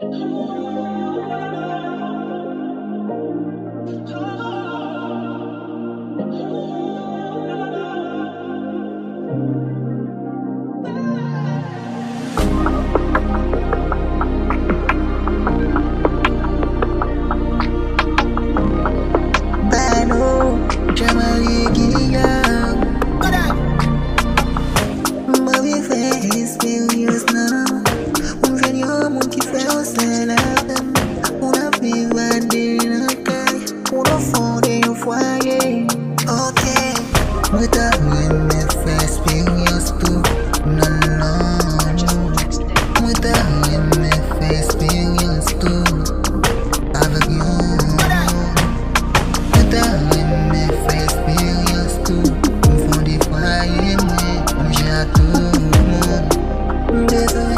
Bayano, Marie Guillaume. Marie fait expérience now. On vient yo moun qui fait au sein la femme. On a vivre dans le cœur. On a fondé un foyer. Ok. Mwen ta Renmen fait expérience tout. Non, non. Mwen ta Renmen fait expérience tout. Avec yo. Mwen ta Renmen fait expérience tout. On fond des foyers, on gère tout le monde. Besoin,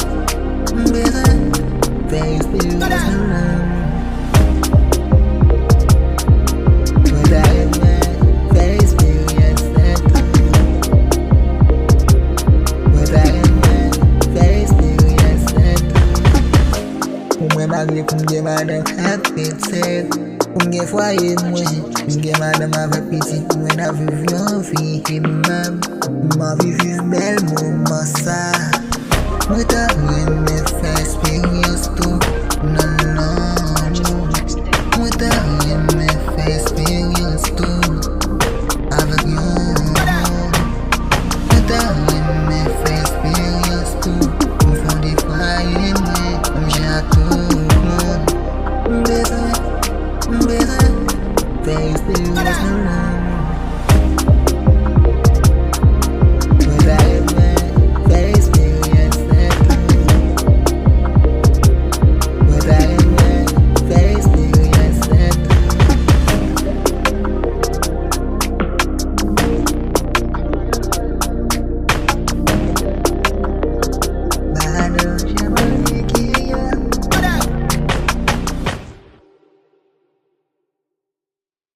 fait expérience now. Mwen ta Renmen fait expérience tout. Mwen ta Renmen fait expérience tout. Pou mwen magle pou mge madame apet set. Pou mge fwaye mge madame avek pitit mwen aviv yon fi himam. Mwen aviv bel mouman sa. Mwen ta Renmen fait expérience.